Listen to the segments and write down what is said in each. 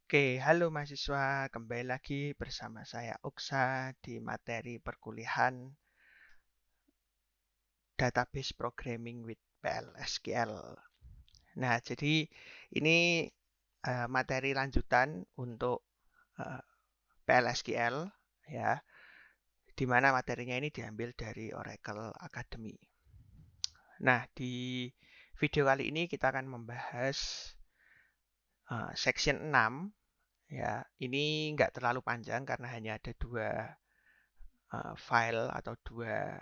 Oke, halo mahasiswa, kembali lagi bersama saya Uksa di materi perkuliahan Database Programming with PLSQL. Nah, jadi ini materi lanjutan untuk eh, PLSQL ya, di mana materinya ini diambil dari Oracle Academy. Nah, di video kali ini kita akan membahas section 6 ya. Ini nggak terlalu panjang karena hanya ada dua file atau dua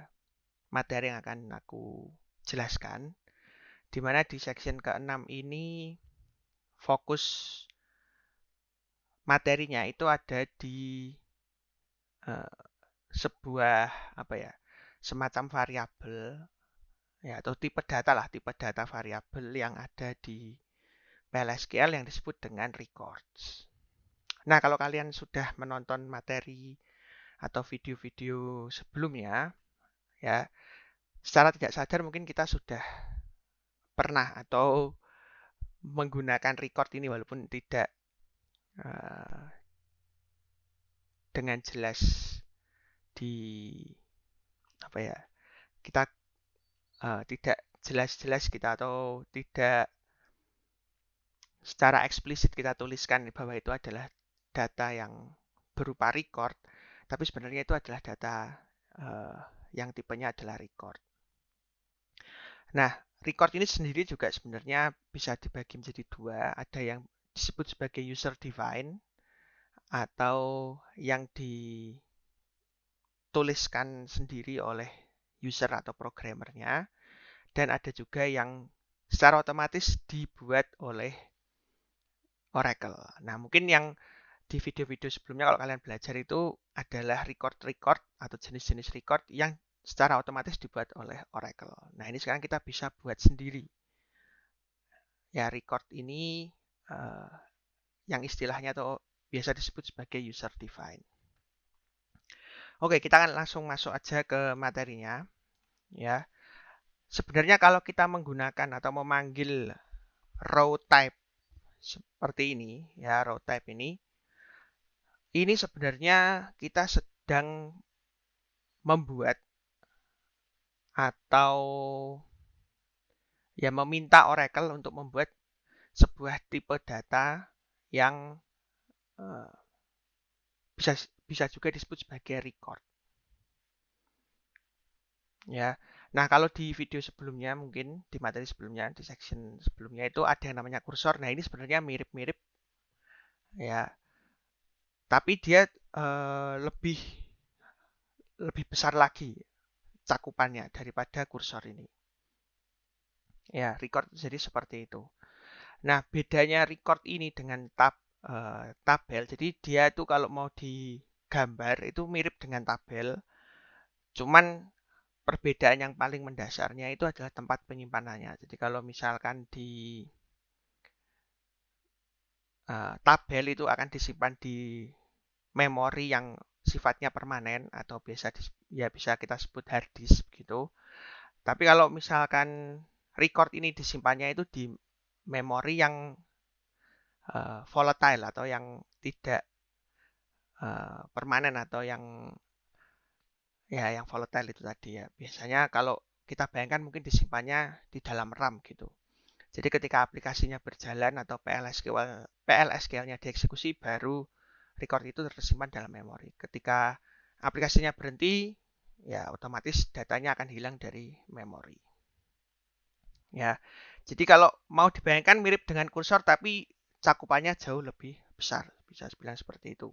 materi yang akan aku jelaskan. Di mana di section ke-6 ini fokus materinya itu ada di uh, sebuah apa ya, semacam variabel ya atau tipe data lah, tipe data variabel yang ada di PLSQL yang disebut dengan records. Nah, kalau kalian sudah menonton materi atau video-video sebelumnya, ya, secara tidak sadar mungkin kita sudah pernah atau menggunakan record ini walaupun tidak uh, dengan jelas di apa ya, kita tidak jelas-jelas kita atau tidak secara eksplisit kita tuliskan bahwa itu adalah data yang berupa record, tapi sebenarnya itu adalah data uh, yang tipenya adalah record. Nah, record ini sendiri juga sebenarnya bisa dibagi menjadi dua. Ada yang disebut sebagai user defined atau yang dituliskan sendiri oleh user atau programmernya. Dan ada juga yang secara otomatis dibuat oleh Oracle. Nah, mungkin yang di video-video sebelumnya kalau kalian belajar itu adalah record-record atau jenis-jenis record yang secara otomatis dibuat oleh Oracle. Nah, ini sekarang kita bisa buat sendiri. Ya, record ini uh, yang istilahnya atau biasa disebut sebagai user defined. Oke, kita akan langsung masuk aja ke materinya. Ya, sebenarnya kalau kita menggunakan atau memanggil row type seperti ini, ya row type ini sebenarnya kita sedang membuat atau ya meminta Oracle untuk membuat sebuah tipe data yang uh, bisa bisa juga disebut sebagai record. Ya, nah kalau di video sebelumnya mungkin di materi sebelumnya di section sebelumnya itu ada yang namanya kursor. Nah ini sebenarnya mirip-mirip ya, tapi dia lebih lebih besar lagi cakupannya daripada kursor ini. Ya, record jadi seperti itu. Nah, bedanya record ini dengan tabel, jadi dia itu kalau mau digambar itu mirip dengan tabel, cuman perbedaan yang paling mendasarnya itu adalah tempat penyimpanannya. Jadi kalau misalkan di tabel itu akan disimpan di memori yang sifatnya permanen atau ya bisa kita sebut hard disk gitu. Tapi kalau misalkan record ini disimpannya itu di memori yang volatile atau yang tidak permanen atau yang volatile itu tadi ya. Biasanya kalau kita bayangkan mungkin disimpannya di dalam RAM gitu. Jadi ketika aplikasinya berjalan atau PLSQL-nya dieksekusi baru record itu tersimpan dalam memori. Ketika aplikasinya berhenti ya otomatis datanya akan hilang dari memori. Ya. Jadi kalau mau dibayangkan mirip dengan kursor tapi cakupannya jauh lebih besar, bisa dibilang seperti itu.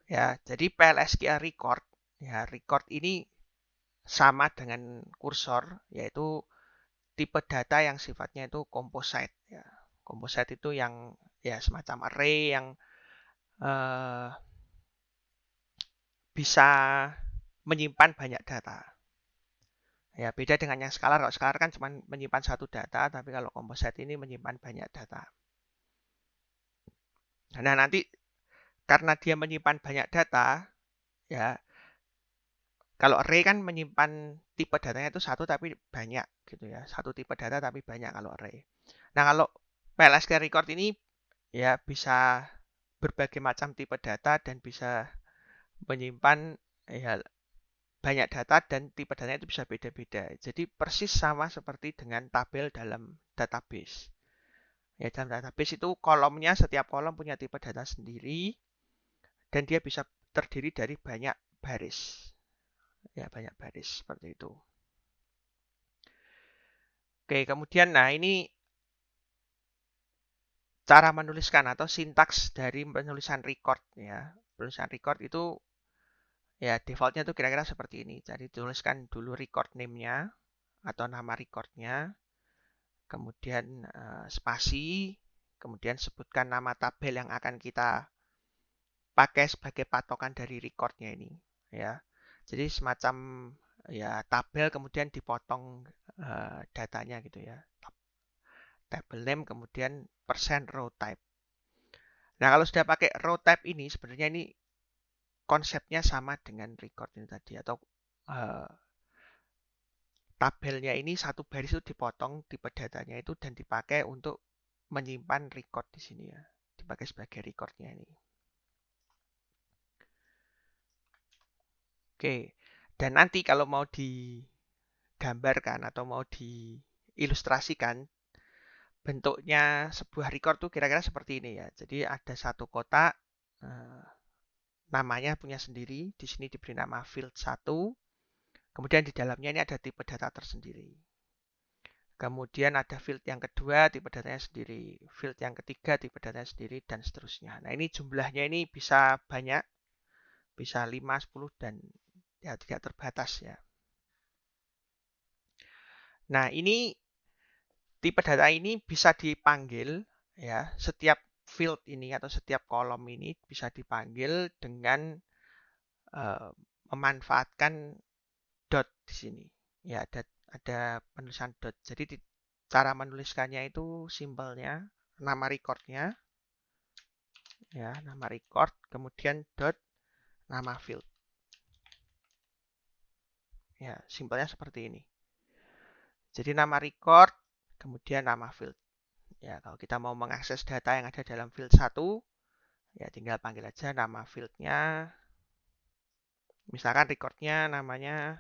Ya, jadi PLSQL record, ya record ini sama dengan kursor, yaitu tipe data yang sifatnya itu composite. Ya, composite itu yang ya semacam array yang uh, bisa menyimpan banyak data. Ya, beda dengan yang scalar. Kalau scalar kan cuma menyimpan satu data, tapi kalau composite ini menyimpan banyak data. Nah, nanti karena dia menyimpan banyak data, ya kalau array kan menyimpan tipe datanya itu satu tapi banyak gitu ya. Satu tipe data tapi banyak kalau array. Nah, kalau PLSQL record ini ya bisa berbagai macam tipe data dan bisa menyimpan ya banyak data dan tipe datanya itu bisa beda-beda. Jadi persis sama seperti dengan tabel dalam database. Ya, dalam database itu kolomnya, setiap kolom punya tipe data sendiri dan dia bisa terdiri dari banyak baris. Ya, banyak baris seperti itu. Oke, kemudian nah ini cara menuliskan atau sintaks dari penulisan record ya. Penulisan record itu ya defaultnya tuh kira-kira seperti ini. Jadi tuliskan dulu record name-nya atau nama recordnya, kemudian spasi, kemudian sebutkan nama tabel yang akan kita pakai sebagai patokan dari recordnya ini, ya. Jadi semacam ya tabel kemudian dipotong datanya gitu ya. Table name kemudian persen row type. Nah kalau sudah pakai row type ini sebenarnya ini konsepnya sama dengan record ini tadi atau uh, tabelnya ini satu baris itu dipotong tipe datanya itu dan dipakai untuk menyimpan record di sini ya. Dipakai sebagai recordnya ini. Oke. Dan nanti kalau mau digambarkan atau mau diilustrasikan bentuknya sebuah record tuh kira-kira seperti ini ya. Jadi ada satu kotak namanya punya sendiri. Di sini diberi nama field 1. Kemudian di dalamnya ini ada tipe data tersendiri. Kemudian ada field yang kedua, tipe datanya sendiri. Field yang ketiga, tipe datanya sendiri, dan seterusnya. Nah, ini jumlahnya ini bisa banyak. Bisa 5, 10, dan ya tidak terbatas ya. Nah, ini tipe data ini bisa dipanggil ya. Setiap field ini atau setiap kolom ini bisa dipanggil dengan memanfaatkan dot di sini. Ya, ada penulisan dot. Jadi cara menuliskannya itu simpelnya nama recordnya ya, nama record kemudian dot nama field. Ya, simpelnya seperti ini. Jadi nama record kemudian nama field. Ya, kalau kita mau mengakses data yang ada dalam field 1, ya tinggal panggil aja nama fieldnya. Misalkan recordnya namanya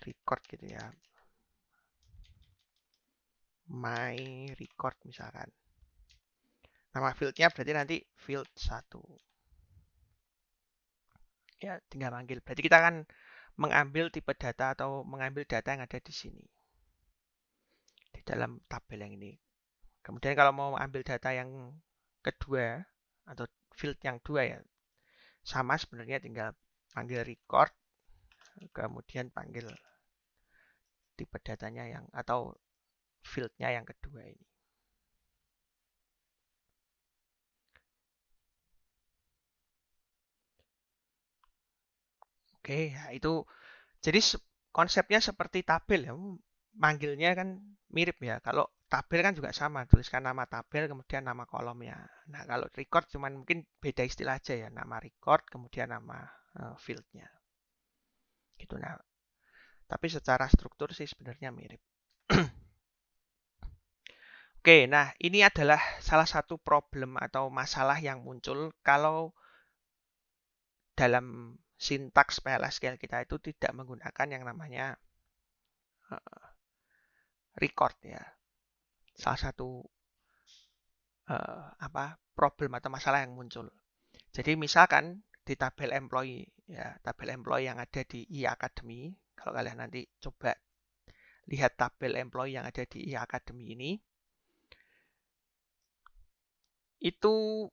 record gitu ya. My record misalkan. Nama fieldnya berarti nanti field 1. Ya, tinggal panggil. Berarti kita akan mengambil tipe data atau mengambil data yang ada di sini. Di dalam tabel yang ini. Kemudian kalau mau ambil data yang kedua atau field yang dua ya, sama sebenarnya tinggal panggil record, kemudian panggil tipe datanya yang atau fieldnya yang kedua ini. Oke, ya itu jadi konsepnya seperti tabel ya. Manggilnya kan mirip ya. Kalau tabel kan juga sama, tuliskan nama tabel kemudian nama kolomnya. Nah, kalau record cuman mungkin beda istilah aja ya, nama record kemudian nama fieldnya. Gitu nah. Tapi secara struktur sih sebenarnya mirip. Oke, nah ini adalah salah satu problem atau masalah yang muncul kalau dalam sintaks PLSQL kita itu tidak menggunakan yang namanya record ya. Salah satu problem atau masalah yang muncul. Jadi misalkan di tabel employee ya, tabel employee yang ada di e-academy, kalau kalian nanti coba lihat tabel employee yang ada di e-academy ini, itu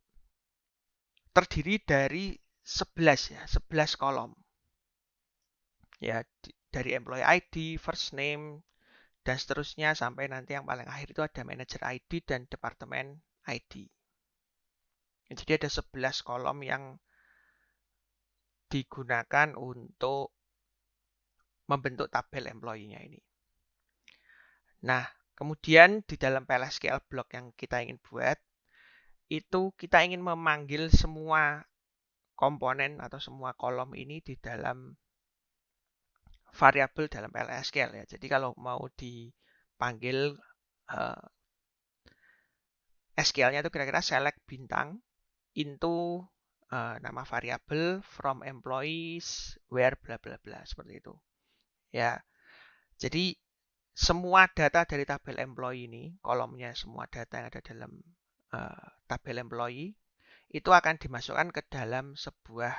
terdiri dari 11 ya, 11 kolom. Ya, dari employee ID, first name, dan seterusnya sampai nanti yang paling akhir itu ada manager ID dan departemen ID. Jadi ada 11 kolom yang digunakan untuk membentuk tabel employee-nya ini. Nah, kemudian di dalam PLSQL block yang kita ingin buat, itu kita ingin memanggil semua komponen atau semua kolom ini di dalam variabel dalam PLSQL ya. Jadi kalau mau dipanggil SQL-nya itu kira-kira select bintang into nama variabel from employees where bla bla bla seperti itu. Ya. Jadi semua data dari tabel employee ini, kolomnya semua data yang ada dalam tabel employee itu akan dimasukkan ke dalam sebuah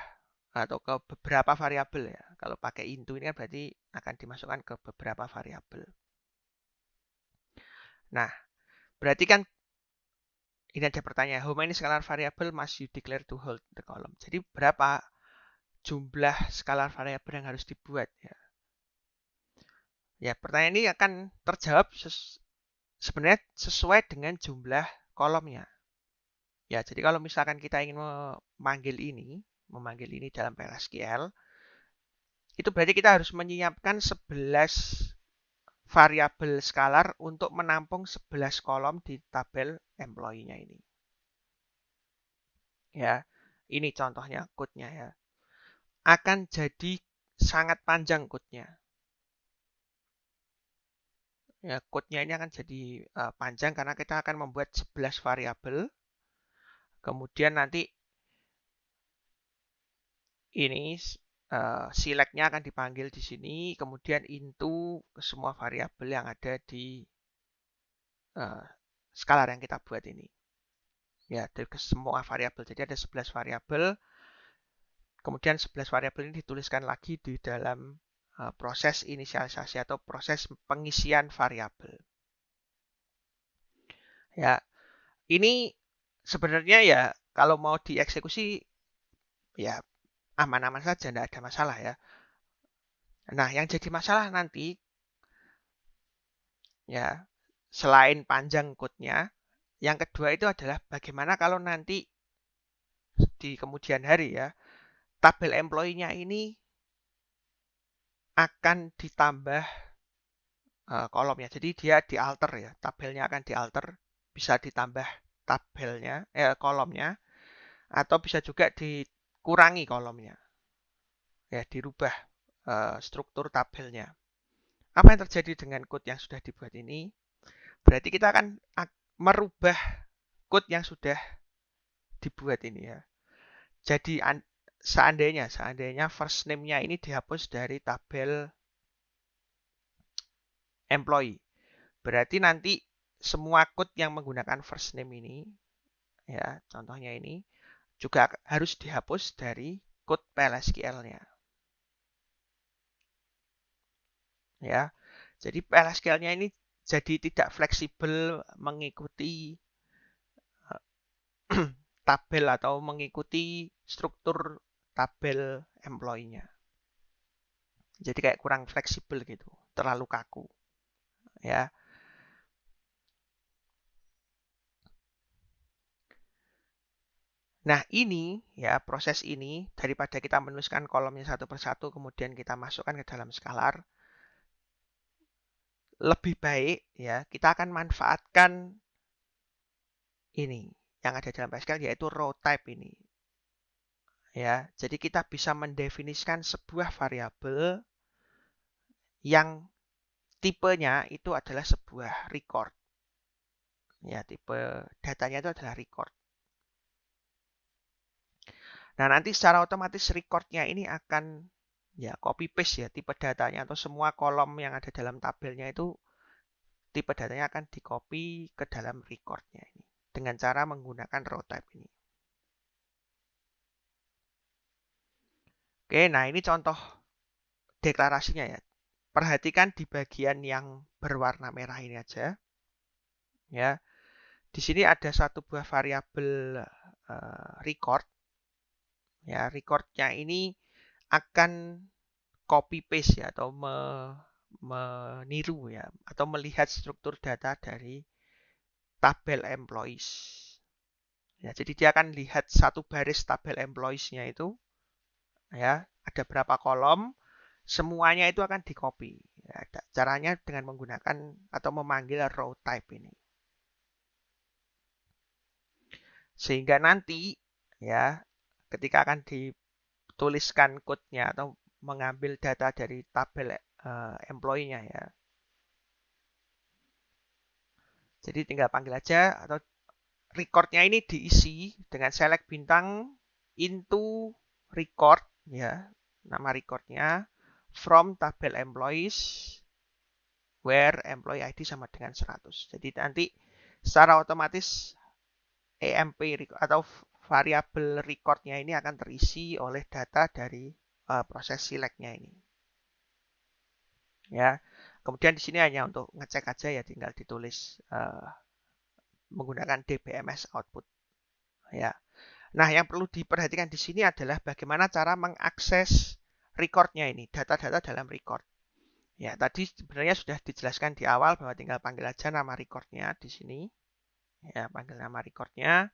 atau ke beberapa variabel ya. Kalau pakai into ini kan berarti akan dimasukkan ke beberapa variabel. Nah, berarti kan ini ada pertanyaan, how many scalar variable must you declare to hold the column? Jadi berapa jumlah scalar variable yang harus dibuat ya? Ya, pertanyaan ini akan terjawab sebenarnya sesuai dengan jumlah kolomnya. Ya, jadi kalau misalkan kita ingin memanggil ini dalam PLSQL, itu berarti kita harus menyiapkan 11 variabel skalar untuk menampung 11 kolom di tabel employee-nya ini. Ya, ini contohnya code-nya ya. Akan jadi sangat panjang code-nya. Ya, code-nya ini akan jadi panjang karena kita akan membuat 11 variabel. Kemudian nanti ini select-nya akan dipanggil di sini, kemudian into semua variabel yang ada di skalar yang kita buat ini. Ya, dari semua variabel. Jadi ada 11 variabel. Kemudian 11 variabel ini dituliskan lagi di dalam proses inisialisasi atau proses pengisian variabel. Ya, ini sebenarnya ya kalau mau dieksekusi ya aman-aman saja, tidak ada masalah ya. Nah, yang jadi masalah nanti ya selain panjang code-nya, yang kedua itu adalah bagaimana kalau nanti di kemudian hari ya, tabel employee-nya ini akan ditambah kolomnya. Jadi dia dialter ya, tabelnya akan dialter, bisa ditambah tabelnya, kolomnya, atau bisa juga dikurangi kolomnya. Ya, dirubah struktur tabelnya. Apa yang terjadi dengan code yang sudah dibuat ini? Berarti kita akan merubah code yang sudah dibuat ini ya. Jadi seandainya first name-nya ini dihapus dari tabel employee. Berarti nanti semua code yang menggunakan first name ini ya, contohnya ini juga harus dihapus dari code PLSQL-nya. Ya. Jadi PLSQL-nya ini jadi tidak fleksibel mengikuti tabel atau mengikuti struktur tabel employee-nya. Jadi kayak kurang fleksibel gitu, terlalu kaku. Ya. Nah, ini ya proses ini daripada kita menuliskan kolomnya satu persatu kemudian kita masukkan ke dalam skalar, lebih baik ya kita akan manfaatkan ini yang ada dalam PLSQL yaitu row type ini. Ya, jadi kita bisa mendefinisikan sebuah variabel yang tipenya itu adalah sebuah record. Ya, tipe datanya itu adalah record. Nah, nanti secara otomatis recordnya ini akan ya copy paste ya tipe datanya atau semua kolom yang ada dalam tabelnya itu tipe datanya akan di copy ke dalam recordnya ini dengan cara menggunakan row type ini. Oke, nah ini contoh deklarasinya ya. Perhatikan di bagian yang berwarna merah ini aja. Ya. Di sini ada satu buah variabel record. Ya, recordnya ini akan copy paste ya atau meniru ya atau melihat struktur data dari tabel employees. Ya, jadi dia akan lihat satu baris tabel employees-nya itu ya, ada berapa kolom, semuanya itu akan di-copy. Ya, caranya dengan menggunakan atau memanggil row type ini. Sehingga nanti ya ketika akan dituliskan code-nya atau mengambil data dari tabel employee-nya ya. Jadi tinggal panggil aja atau recordnya ini diisi dengan select bintang into record, ya, nama recordnya from tabel employees where employee ID sama dengan 100. Jadi nanti secara otomatis EMP atau variabel recordnya ini akan terisi oleh data dari proses select-nya ini. Ya, kemudian di sini hanya untuk ngecek aja ya, tinggal ditulis menggunakan DBMS output. Ya, nah yang perlu diperhatikan di sini adalah bagaimana cara mengakses recordnya ini, data-data dalam record. Ya, tadi sebenarnya sudah dijelaskan di awal bahwa tinggal panggil aja nama recordnya di sini. Ya, panggil nama recordnya.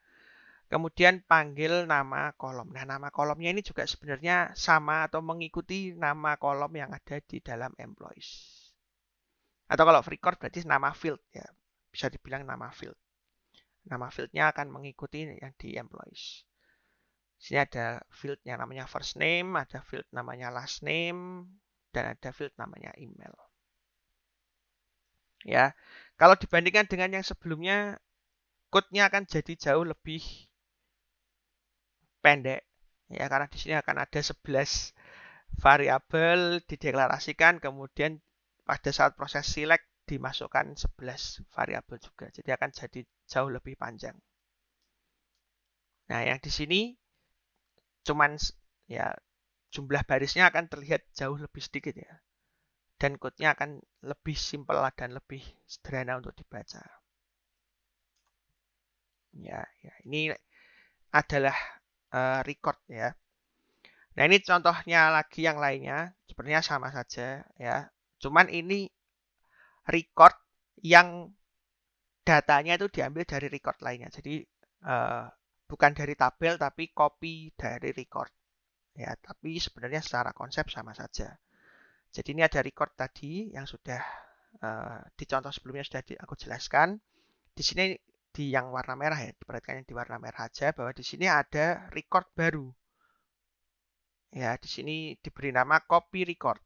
Kemudian panggil nama kolom. Nah, nama kolomnya ini juga sebenarnya sama atau mengikuti nama kolom yang ada di dalam employees. Atau kalau record berarti nama field ya. Bisa dibilang nama field. Nama fieldnya akan mengikuti yang di employees. Di sini ada field yang namanya first name, ada field namanya last name, dan ada field namanya email. Ya, kalau dibandingkan dengan yang sebelumnya, code-nya akan jadi jauh lebih pendek. Ya, karena di sini akan ada 11 variabel dideklarasikan, kemudian pada saat proses select dimasukkan 11 variabel juga. Jadi akan jadi jauh lebih panjang. Nah, yang di sini cuman ya jumlah barisnya akan terlihat jauh lebih sedikit ya. Dan code-nya akan lebih simpel dan lebih sederhana untuk dibaca. Ya, ini adalah record ya. Nah, ini contohnya lagi yang lainnya, sebenarnya sama saja ya. Cuman ini record yang datanya itu diambil dari record lainnya. Jadi bukan dari tabel tapi copy dari record. Ya, tapi sebenarnya secara konsep sama saja. Jadi ini ada record tadi yang sudah di contoh sebelumnya sudah aku jelaskan. Di sini di yang warna merah ya, diperhatikan yang di warna merah aja bahwa di sini ada record baru. Ya, di sini diberi nama copy record.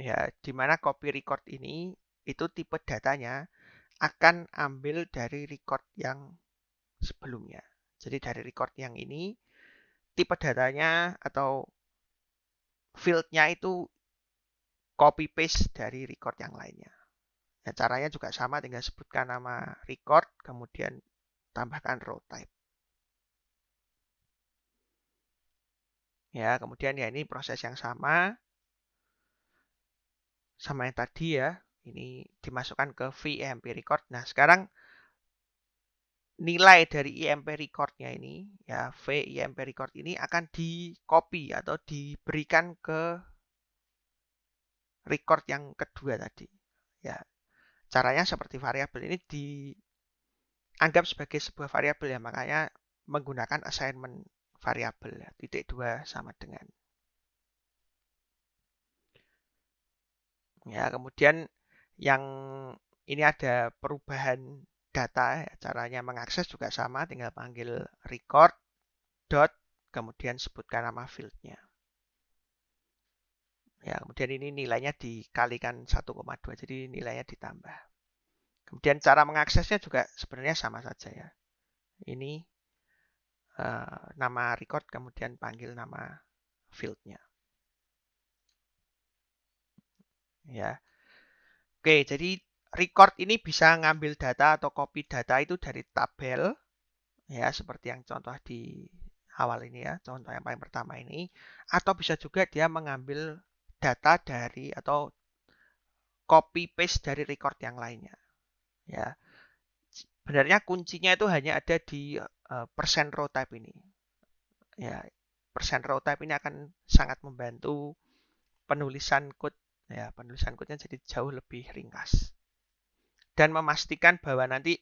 Ya, di mana copy record ini itu tipe datanya akan ambil dari record yang sebelumnya. Jadi dari record yang ini tipe datanya atau fieldnya itu copy paste dari record yang lainnya. Ya, caranya juga sama, tinggal sebutkan nama record, kemudian tambahkan row type. Ya, kemudian ya ini proses yang sama yang tadi ya. Ini dimasukkan ke VEMP record. Nah, sekarang nilai dari IMP record-nya ini, ya VIMP record ini akan di copy atau diberikan ke record yang kedua tadi. Ya, caranya seperti variabel ini dianggap sebagai sebuah variabel ya, makanya menggunakan assignment variabel ya, titik 2 sama dengan. Ya, kemudian yang ini ada perubahan data, ya, caranya mengakses juga sama, tinggal panggil record dot kemudian sebutkan nama fieldnya. Ya, kemudian ini nilainya dikalikan 1,2, jadi nilainya ditambah. Kemudian cara mengaksesnya juga sebenarnya sama saja ya. Ini nama record kemudian panggil nama fieldnya. Ya. Oke, jadi record ini bisa ngambil data atau copy data itu dari tabel ya, seperti yang contoh di awal ini ya, contoh yang paling pertama ini, atau bisa juga dia mengambil data dari atau copy paste dari record yang lainnya. Ya. Sebenarnya kuncinya itu hanya ada di persen row type ini. Ya, persen row type ini akan sangat membantu penulisan code ya, penulisan code-nya jadi jauh lebih ringkas. Dan memastikan bahwa nanti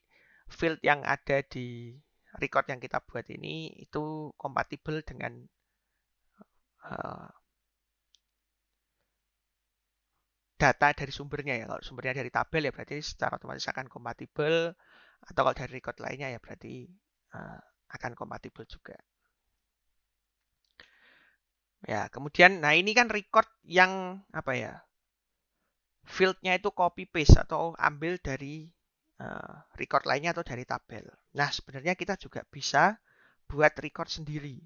field yang ada di record yang kita buat ini itu kompatibel dengan data dari sumbernya ya. Kalau sumbernya dari tabel ya berarti secara otomatis akan kompatibel, atau kalau dari record lainnya ya berarti akan kompatibel juga. Ya, kemudian nah ini kan record yang apa ya? Fieldnya itu copy paste atau ambil dari record lainnya atau dari tabel. Nah, sebenarnya kita juga bisa buat record sendiri.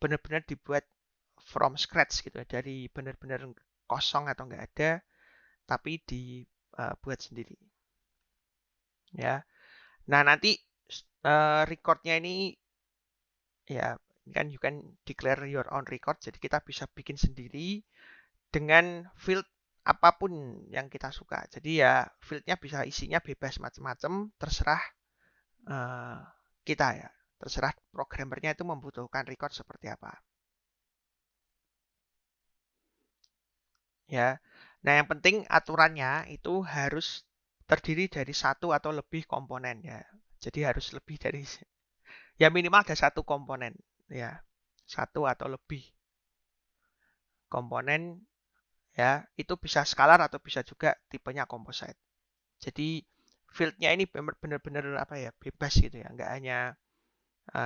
Benar-benar dibuat from scratch gitu ya, dari benar-benar kosong atau nggak ada, tapi dibuat sendiri. Ya. Nah, nanti recordnya ini ya kan you can declare your own record, jadi kita bisa bikin sendiri dengan field apapun yang kita suka. Jadi ya fieldnya bisa isinya bebas macam-macam, terserah kita ya, terserah programmernya itu membutuhkan record seperti apa. Ya, nah yang penting aturannya itu harus terdiri dari satu atau lebih komponen ya. Jadi harus lebih dari ya minimal ada satu komponen ya, satu atau lebih komponen ya. Itu bisa scalar atau bisa juga tipenya composite. Jadi fieldnya ini benar-benar apa ya, bebas gitu ya, nggak hanya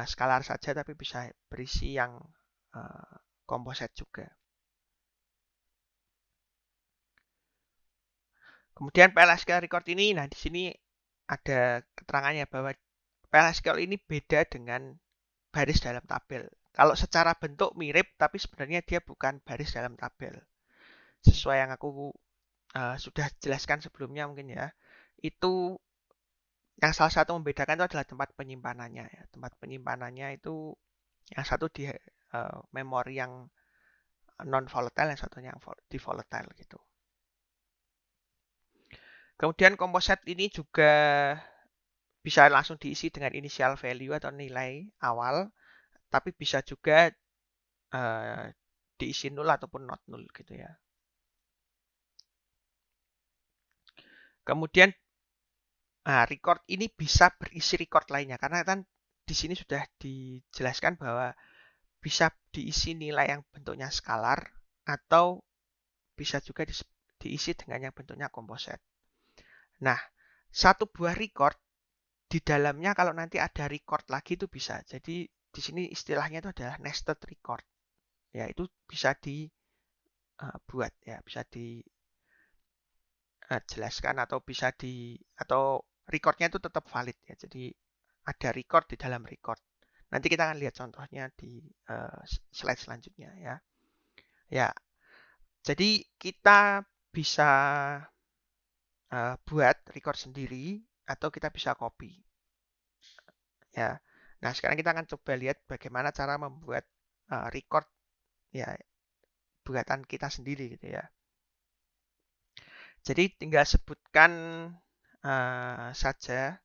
scalar saja tapi bisa berisi yang composite juga. Kemudian PLSQL record ini, nah di sini ada keterangannya bahwa PLSQL ini beda dengan baris dalam tabel. Kalau secara bentuk mirip, tapi sebenarnya dia bukan baris dalam tabel. Sesuai yang aku sudah jelaskan sebelumnya mungkin ya, itu yang salah satu membedakan itu adalah tempat penyimpanannya. Ya. Tempat penyimpanannya itu yang satu di memori yang non volatile, yang satunya yang di volatile gitu. Kemudian composite ini juga bisa langsung diisi dengan initial value atau nilai awal, tapi bisa juga diisi nol ataupun not nol gitu ya. Kemudian record ini bisa berisi record lainnya karena kan di sini sudah dijelaskan bahwa bisa diisi nilai yang bentuknya skalar atau bisa juga diisi dengan yang bentuknya composite. Nah, satu buah record di dalamnya kalau nanti ada record lagi itu bisa. Jadi di sini istilahnya itu adalah nested record. Ya, itu bisa dibuat ya, bisa dijelaskan atau bisa atau recordnya itu tetap valid ya. Jadi ada record di dalam record. Nanti kita akan lihat contohnya di slide selanjutnya ya. Ya, jadi kita bisa buat record sendiri atau kita bisa copy. Ya. Nah, sekarang kita akan coba lihat bagaimana cara membuat record ya buatan kita sendiri gitu ya. Jadi tinggal sebutkan saja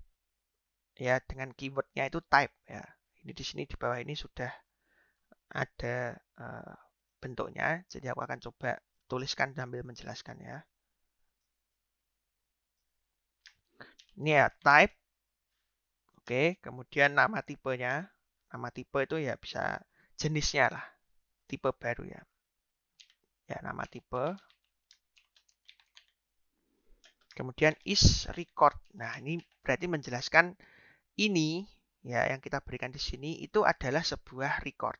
ya dengan keywordnya itu type ya. Ini di sini di bawah ini sudah ada bentuknya. Jadi aku akan coba tuliskan sambil menjelaskan ya. Ini ya type. Oke, kemudian nama tipenya. Nama tipe itu ya bisa jenisnya lah. Tipe baru ya. Ya, nama tipe. Kemudian is record. Nah, ini berarti menjelaskan ini ya yang kita berikan di sini itu adalah sebuah record.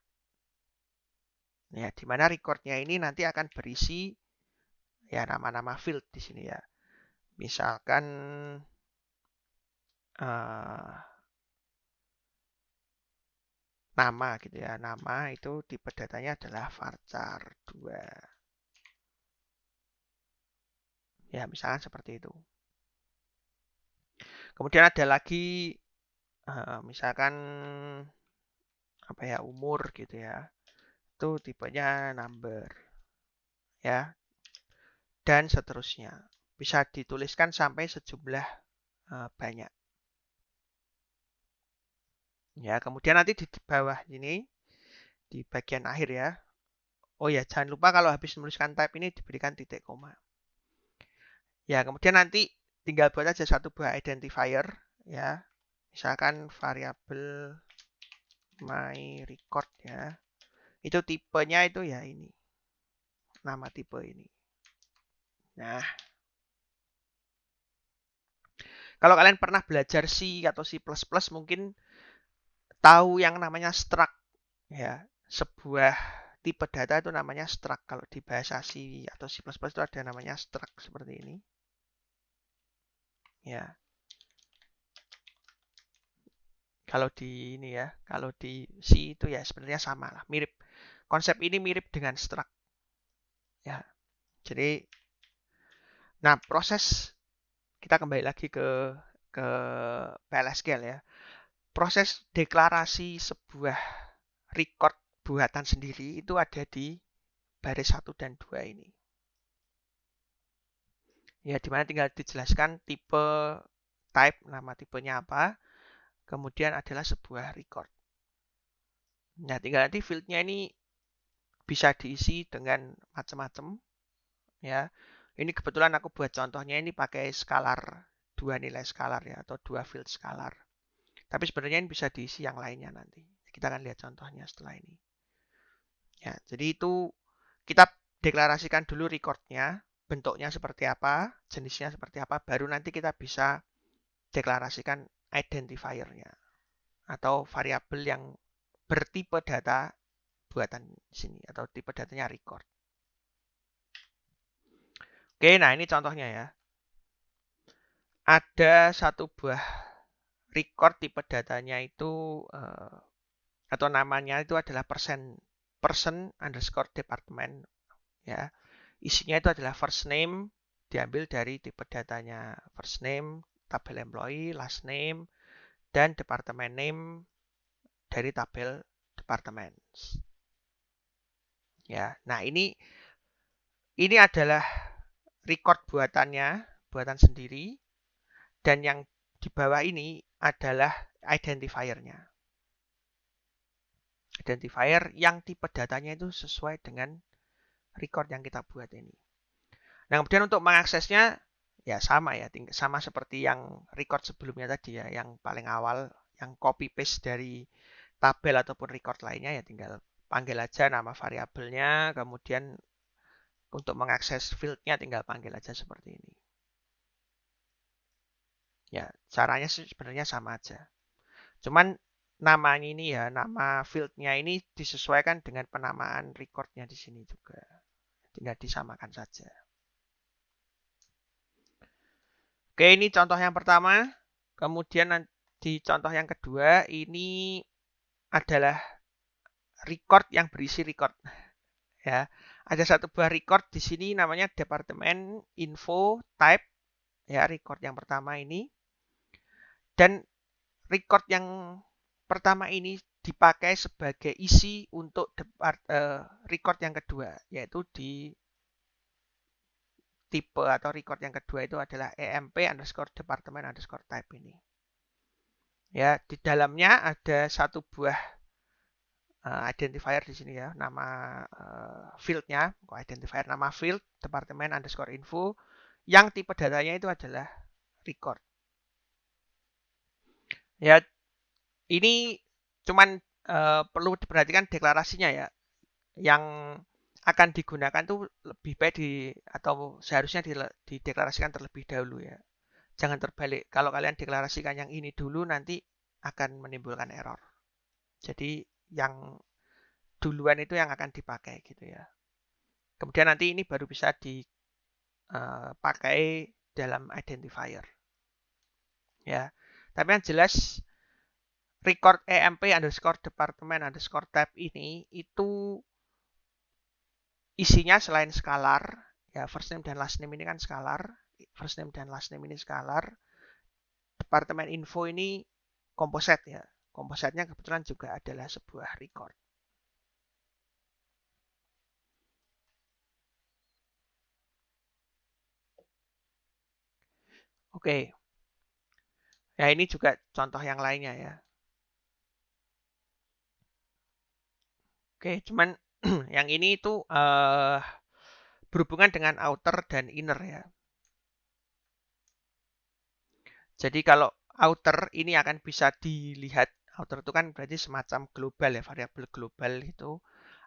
Ya, di mana recordnya ini nanti akan berisi ya nama-nama field di sini ya. Misalkan nama gitu ya. Nama itu tipe datanya adalah varchar 2. Ya, misalkan seperti itu. Kemudian ada lagi misalkan apa ya umur gitu ya. Itu tipenya number. Ya. Dan seterusnya. Bisa dituliskan sampai sejumlah banyak. Ya, kemudian nanti di bawah ini di bagian akhir ya. Oh ya, jangan lupa kalau habis menuliskan type ini diberikan titik koma. Ya, kemudian nanti tinggal buat aja satu buah identifier ya. Misalkan variabel my record ya. Itu tipenya itu ya ini. Nama tipe ini. Nah, kalau kalian pernah belajar C atau C++ mungkin tahu yang namanya struct ya. Sebuah tipe data itu namanya struct. Kalau di bahasa C atau C++ itu ada namanya struct seperti ini. Ya. Kalau di ini ya, kalau di C itu ya sebenarnya sama lah, mirip. Konsep ini mirip dengan struct ya. Jadi, nah proses kita kembali lagi ke PLSQL ya. Proses deklarasi sebuah record buatan sendiri itu ada di baris 1 dan 2 ini. Ya, dimana tinggal dijelaskan tipe type, nama tipenya apa, kemudian adalah sebuah record. Nah, tinggal nanti fieldnya ini bisa diisi dengan macam-macam ya. Ini kebetulan aku buat contohnya ini pakai skalar, dua nilai skalar ya, atau dua field skalar. Tapi sebenarnya ini bisa diisi yang lainnya nanti. Kita akan lihat contohnya setelah ini. Ya, jadi itu kita deklarasikan dulu recordnya, bentuknya seperti apa, jenisnya seperti apa, baru nanti kita bisa deklarasikan identifier-nya atau variabel yang bertipe data buatan sini atau tipe datanya record. Oke, nah ini contohnya ya. Ada satu buah record tipe datanya itu atau namanya itu adalah person underscore department ya. Isinya itu adalah first name diambil dari tipe datanya first name, tabel employee, last name, dan department name dari tabel department. Ya, nah ini adalah record buatan sendiri, dan yang di bawah ini adalah identifier-nya. Identifier yang tipe datanya itu sesuai dengan record yang kita buat ini. Nah, kemudian untuk mengaksesnya ya sama ya, sama seperti yang record sebelumnya tadi ya, yang paling awal, yang copy paste dari tabel ataupun record lainnya ya tinggal panggil aja nama variabelnya, kemudian untuk mengakses fieldnya tinggal panggil aja seperti ini. Ya, caranya sebenarnya sama aja. Cuman namanya ini ya, nama fieldnya ini disesuaikan dengan penamaan recordnya di sini juga. Tinggal disamakan saja. Oke, ini contoh yang pertama. Kemudian di contoh yang kedua, ini adalah record yang berisi record. Ya, ada satu buah record di sini namanya departemen info type. Ya, record yang pertama ini. Dan record yang pertama ini dipakai sebagai isi untuk record yang kedua, yaitu di tipe atau record yang kedua itu adalah emp underscore department underscore type ini. Ya, di dalamnya ada satu buah identifier di sini ya, nama fieldnya, identifier nama field department underscore info, yang tipe datanya itu adalah record. Ya, ini cuman perlu diperhatikan deklarasinya ya. Yang akan digunakan tuh lebih baik atau seharusnya dideklarasikan terlebih dahulu ya. Jangan terbalik. Kalau kalian deklarasikan yang ini dulu nanti akan menimbulkan error. Jadi yang duluan itu yang akan dipakai gitu ya. Kemudian nanti ini baru bisa dipakai dalam identifier. Ya. Tapi yang jelas record emp underscore department underscore type ini itu isinya selain skalar, ya first name dan last name ini kan skalar, first name dan last name ini skalar, departemen info ini komposit ya. Kompositnya kebetulan juga adalah sebuah record. Oke. Ya ini juga contoh yang lainnya ya. Oke, cuman yang ini itu berhubungan dengan outer dan inner ya. Jadi kalau outer ini akan bisa dilihat, outer itu kan berarti semacam global ya, variabel global itu.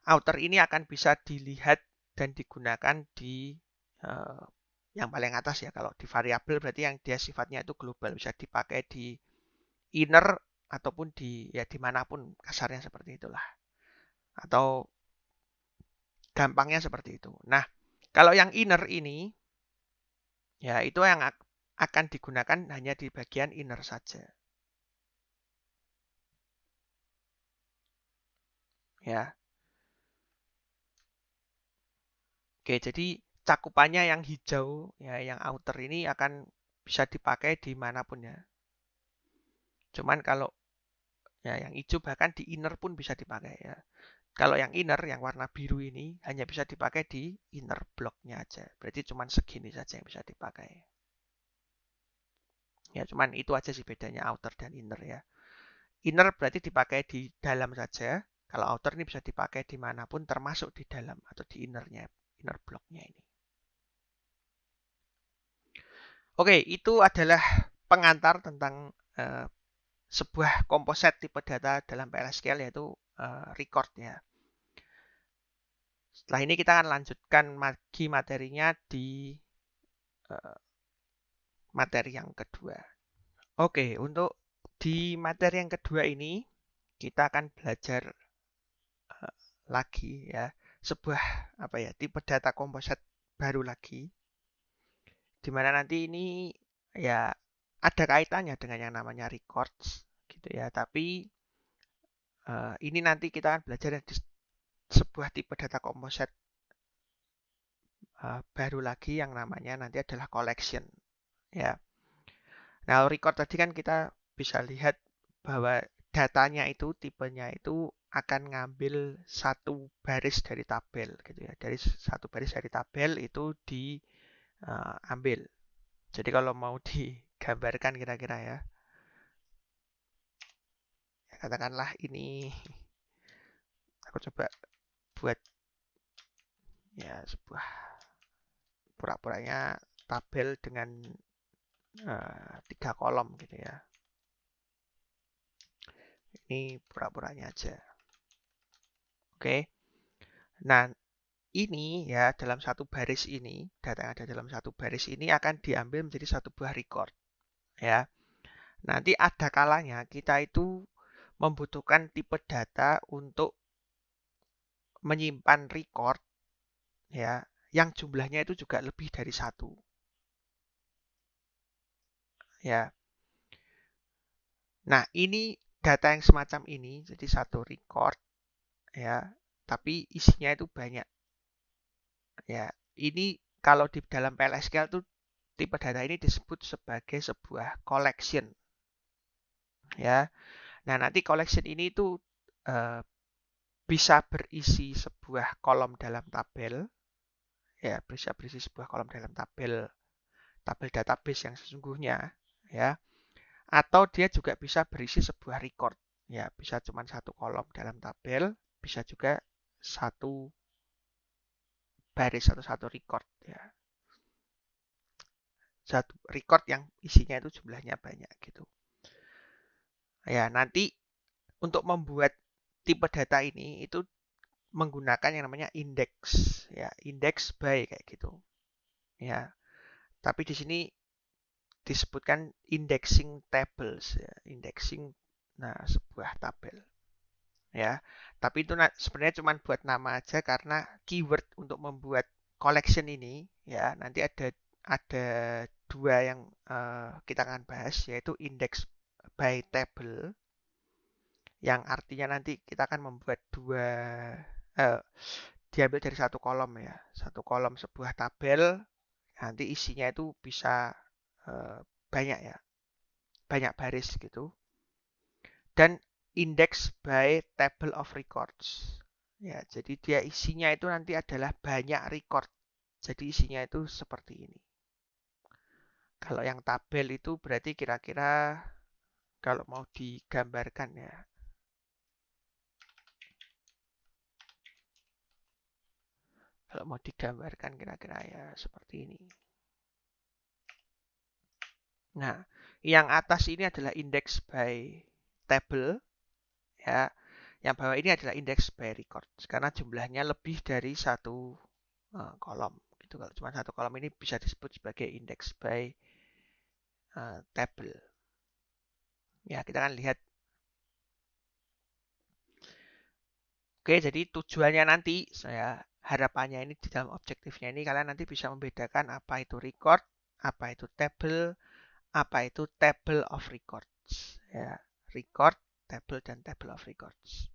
Outer ini akan bisa dilihat dan digunakan di yang paling atas ya. Kalau di variabel berarti yang dia sifatnya itu global, bisa dipakai di inner ataupun di ya dimanapun, kasarnya seperti itulah. Atau gampangnya seperti itu. Nah, kalau yang inner ini ya itu yang akan digunakan hanya di bagian inner saja. ya. Oke, jadi cakupannya yang hijau ya, yang outer ini akan bisa dipakai dimanapun ya. Cuman kalau ya yang hijau bahkan di inner pun bisa dipakai ya. Kalau yang inner, yang warna biru ini hanya bisa dipakai di inner blocknya aja. Berarti cuman segini saja yang bisa dipakai. Ya, cuman itu aja sih bedanya outer dan inner ya. Inner berarti dipakai di dalam saja. Kalau outer ini bisa dipakai dimanapun termasuk di dalam atau di innernya, inner blocknya ini. Oke, itu adalah pengantar tentang sebuah komposit tipe data dalam PLSQL yaitu record ya. Setelah ini kita akan lanjutkan lagi materinya di materi yang kedua. Oke, untuk di materi yang kedua ini kita akan belajar lagi ya sebuah tipe data komposit baru lagi, di mana nanti ini ya ada kaitannya dengan yang namanya records gitu ya. Tapi ini nanti kita akan belajar di sebuah tipe data komposit baru lagi yang namanya nanti adalah collection ya. Nah, record tadi kan kita bisa lihat bahwa datanya itu tipenya itu akan ngambil satu baris dari tabel gitu ya. Dari satu baris dari tabel itu diambil. Jadi kalau mau digambarkan kira-kira ya, katakanlah ini aku coba buat ya sebuah pura-puranya tabel dengan 3 kolom gitu ya. Ini pura-puranya aja. Oke. Nah, ini ya dalam satu baris ini, data yang ada dalam satu baris ini akan diambil menjadi satu buah record ya. Nanti ada kalanya kita itu membutuhkan tipe data untuk menyimpan record ya yang jumlahnya itu juga lebih dari satu ya. Nah, ini data yang semacam ini jadi satu record ya, tapi isinya itu banyak ya. Ini kalau di dalam PLSQL tuh tipe data ini disebut sebagai sebuah collection ya. Nah, nanti collection ini tuh eh, bisa berisi sebuah kolom dalam tabel ya, bisa berisi sebuah kolom dalam tabel database yang sesungguhnya ya, atau dia juga bisa berisi sebuah record ya, bisa cuma satu kolom dalam tabel, bisa juga satu baris atau satu record ya, satu record yang isinya itu jumlahnya banyak gitu ya. Nanti untuk membuat tipe data ini itu menggunakan yang namanya index ya, index by kayak gitu ya. Tapi di sini disebutkan indexing tables ya, indexing sebuah tabel ya. Tapi itu sebenarnya cuma buat nama aja karena keyword untuk membuat collection ini ya nanti ada dua yang kita akan bahas, yaitu index by table yang artinya nanti kita akan membuat uh, diambil dari satu kolom ya, satu kolom sebuah tabel, nanti isinya itu bisa uh, banyak ya, banyak baris gitu. Dan index by table of records ya, jadi dia isinya itu nanti adalah banyak record, jadi isinya itu seperti ini. Kalau yang tabel itu berarti kira-kira kalau mau digambarkan ya, kalau mau digambarkan kira-kira ya seperti ini. Nah, yang atas ini adalah index by table ya. Yang bawah ini adalah index by record karena jumlahnya lebih dari satu kolom. Gitu. Kalau cuma satu kolom ini bisa disebut sebagai index by table. Ya, kita akan lihat. Oke, jadi tujuannya nanti harapannya ini di dalam objektifnya ini kalian nanti bisa membedakan apa itu record, apa itu table, apa itu table of records ya. Record, table, dan table of records.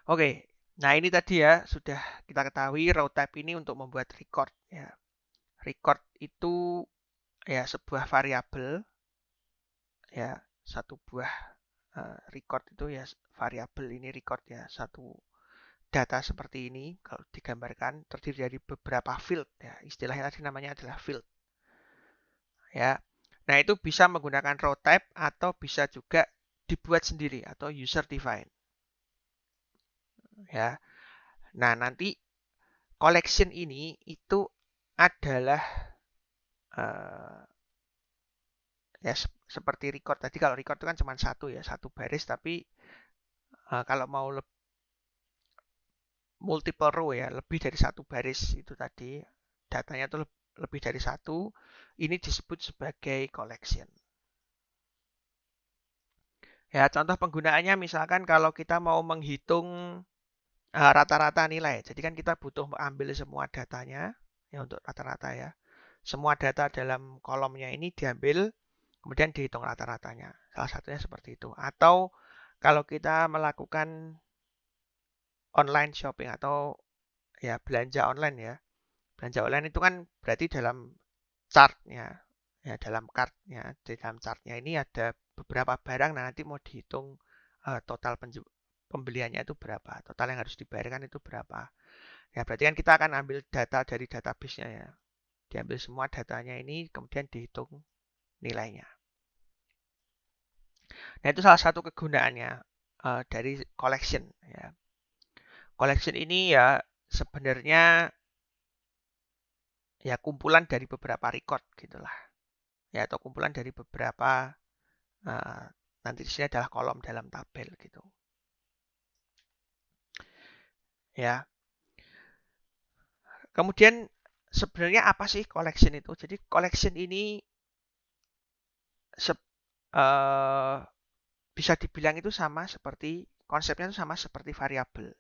Oke, nah ini tadi ya sudah kita ketahui row type ini untuk membuat record ya. Record itu ya sebuah variabel ya, satu buah record itu ya variabel ini record ya, satu data seperti ini kalau digambarkan terdiri dari beberapa field ya, istilahnya tadi namanya adalah field ya. Nah, itu bisa menggunakan row type atau bisa juga dibuat sendiri atau user define ya. Nah, nanti collection ini itu adalah ya seperti record tadi. Kalau record itu kan cuma satu ya, satu baris, tapi kalau mau multiple row ya, lebih dari satu baris itu tadi, datanya itu lebih dari satu, ini disebut sebagai collection. Ya, contoh penggunaannya misalkan kalau kita mau menghitung rata-rata nilai. Jadi kan kita butuh ambil semua datanya ya untuk rata-rata ya. Semua data dalam kolomnya ini diambil kemudian dihitung rata-ratanya. Salah satunya seperti itu. Atau kalau kita melakukan online shopping atau ya belanja online ya. Belanja online itu kan berarti dalam chartnya ya, dalam kartnya, di dalam chartnya ini ada beberapa barang. Nah, nanti mau dihitung total pembeliannya itu berapa, total yang harus dibayarkan itu berapa. Ya, berarti kan kita akan ambil data dari database-nya ya. Diambil semua datanya ini kemudian dihitung nilainya. Nah, itu salah satu kegunaannya dari collection ya. Collection ini ya sebenarnya ya kumpulan dari beberapa record gitulah. Ya, atau kumpulan dari beberapa nanti di sini adalah kolom dalam tabel gitu. Ya. Kemudian sebenarnya apa sih collection itu? Jadi collection ini uh, bisa dibilang itu sama seperti konsepnya itu sama seperti variabel.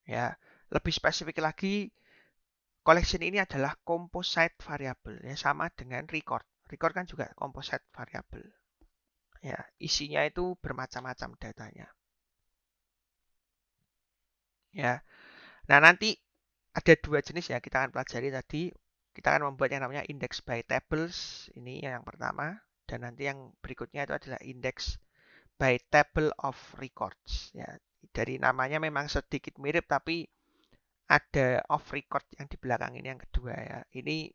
Ya, lebih spesifik lagi, collection ini adalah composite variable ya, sama dengan record. Record kan juga composite variable. Ya, isinya itu bermacam-macam datanya. Ya. Nah, nanti ada dua jenis ya kita akan pelajari tadi. Kita akan membuat yang namanya index by tables, ini yang pertama, dan nanti yang berikutnya itu adalah index by table of records. Ya, dari namanya memang sedikit mirip tapi ada of record yang di belakang ini yang kedua ya. Ini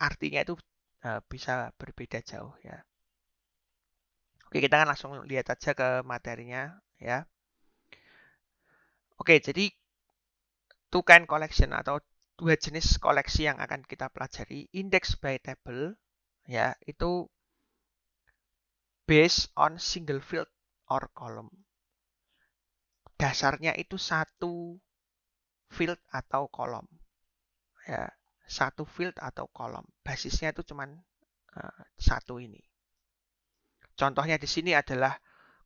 artinya itu bisa berbeda jauh ya. Oke, kita akan langsung lihat aja ke materinya ya. Oke, jadi two kind collection atau dua jenis koleksi yang akan kita pelajari. Index by table ya, itu based on single field or column. Dasarnya itu satu field atau kolom. Ya, satu field atau kolom. Basisnya itu cuma satu ini. Contohnya di sini adalah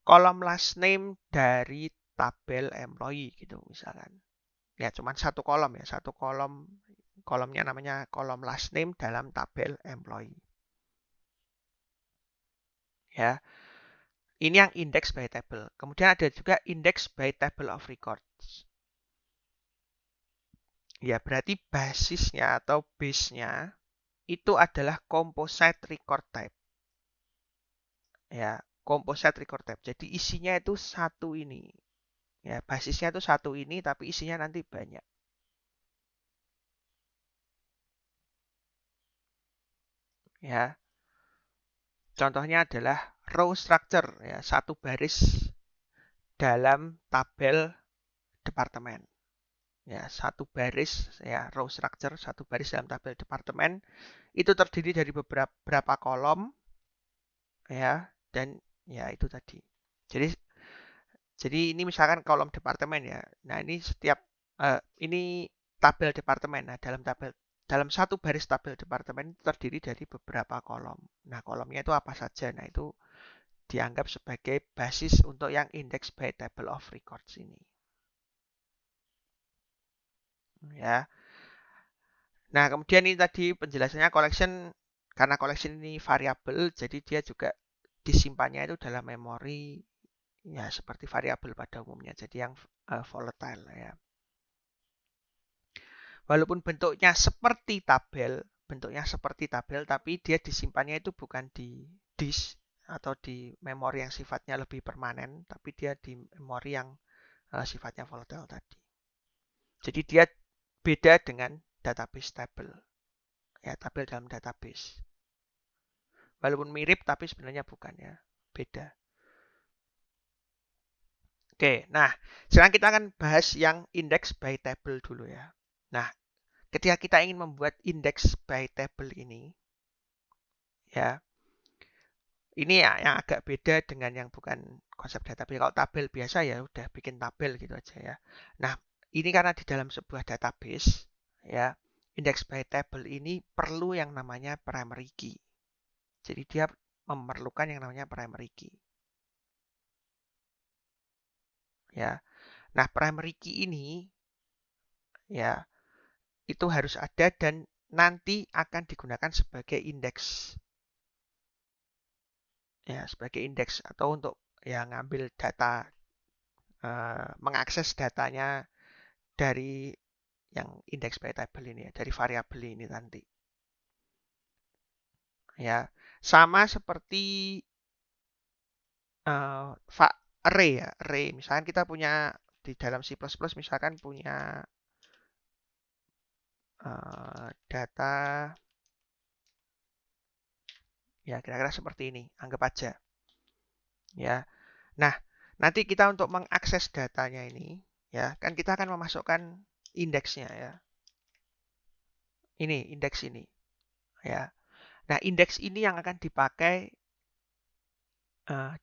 kolom last name dari tabel employee gitu misalkan. Ya, cuma satu kolom ya, satu kolomnya namanya kolom last name dalam tabel employee. Ya. Ini yang index by table. Kemudian ada juga index by table of records. Ya, berarti basisnya atau base-nya itu adalah composite record type. Ya, composite record type. Jadi isinya itu satu ini. Ya, basisnya itu satu ini tapi isinya nanti banyak. Ya. Contohnya adalah row structure ya, satu baris dalam tabel departemen. Ya, satu baris ya, row structure, satu baris dalam tabel departemen itu terdiri dari beberapa kolom ya, dan ya itu tadi. Jadi ini misalkan kolom departemen ya. Nah, ini setiap ini tabel departemen. Nah, dalam satu baris tabel departemen itu terdiri dari beberapa kolom. Nah, kolomnya itu apa saja? Nah, itu dianggap sebagai basis untuk yang index by table of records ini. Ya. Nah, kemudian ini tadi penjelasannya collection, karena collection ini variabel, jadi dia juga disimpannya itu dalam memori ya seperti variabel pada umumnya, jadi yang volatile ya. Walaupun bentuknya seperti tabel, tapi dia disimpannya itu bukan di disk atau di memori yang sifatnya lebih permanen, tapi dia di memori yang sifatnya volatile tadi. Jadi dia beda dengan database tabel. Ya, tabel dalam database. Walaupun mirip, tapi sebenarnya bukan ya. Beda. Oke, nah sekarang kita akan bahas yang index by table dulu ya. Nah, ketika kita ingin membuat index by table ini, ya, ini ya yang agak beda dengan yang bukan konsep database. Kalau tabel biasa ya udah bikin tabel gitu aja ya. Nah, ini karena di dalam sebuah database, ya, index by table ini perlu yang namanya primary key. Jadi dia memerlukan yang namanya primary key. Ya. Nah, primary key ini ya itu harus ada dan nanti akan digunakan sebagai indeks. Ya, sebagai indeks atau untuk ya ngambil data mengakses datanya dari yang index by table ini ya, dari variabel ini nanti. Ya, sama seperti array ya, array. Misalkan kita punya di dalam C++ misalkan punya data ya kira-kira seperti ini, anggap aja. Ya. Nah, nanti kita untuk mengakses datanya ini ya, kan kita akan memasukkan indeksnya ya. Ini indeks ini ya. Nah, indeks ini yang akan dipakai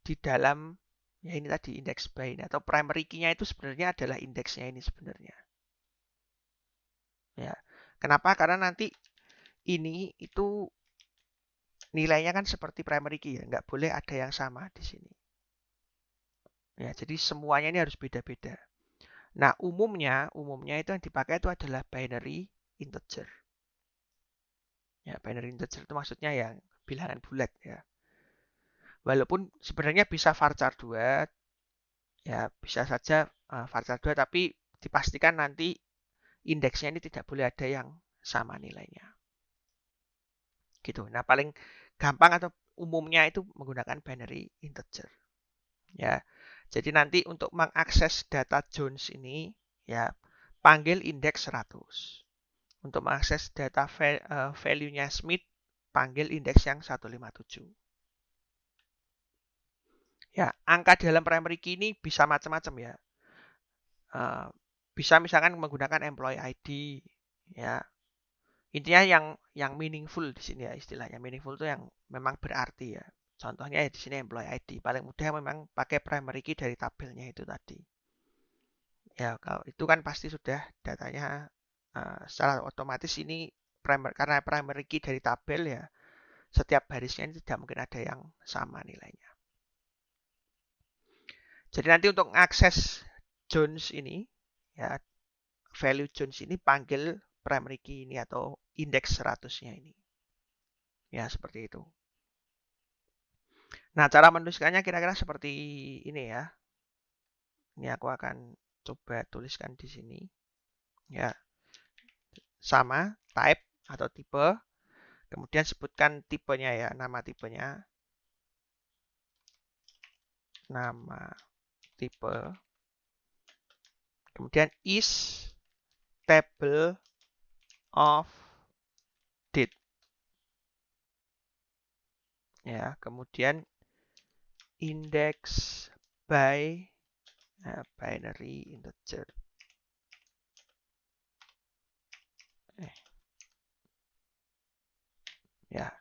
di dalam ya ini tadi indeks by ini atau primary key-nya itu sebenarnya adalah indeksnya ini sebenarnya. Ya. Kenapa? Karena nanti ini itu nilainya kan seperti primary key ya, nggak boleh ada yang sama di sini. Ya, jadi semuanya ini harus beda-beda. Nah, umumnya itu yang dipakai itu adalah binary integer. Ya, binary integer itu maksudnya yang bilangan bulat ya. Walaupun sebenarnya bisa varchar 2, ya bisa saja varchar 2, tapi dipastikan nanti indeksnya ini tidak boleh ada yang sama nilainya. Gitu. Nah, paling gampang atau umumnya itu menggunakan binary integer. Ya. Jadi nanti untuk mengakses data Jones ini ya panggil indeks 100. Untuk mengakses data value-nya Smith, panggil indeks yang 157. Ya, angka dalam primary key ini bisa macam-macam ya. Bisa misalkan menggunakan employee ID, ya. Intinya yang meaningful di sini ya istilahnya. Meaningful itu yang memang berarti ya. Contohnya ya di sini employee ID. Paling mudah memang pakai primary key dari tabelnya itu tadi. Ya, kalau itu kan pasti sudah datanya secara otomatis ini karena primary key dari tabel ya. Setiap barisnya ini tidak mungkin ada yang sama nilainya. Jadi nanti untuk mengakses Jones ini, ya value Jones ini panggil primary key ini atau indeks 100-nya ini. Ya, seperti itu. Nah, cara menuliskannya kira-kira seperti ini ya. Ini aku akan coba tuliskan di sini. Ya, sama, type atau tipe. Kemudian sebutkan tipenya ya, nama tipenya. Nama tipe. Kemudian is table of date. Ya, kemudian index by binary integer. Ya.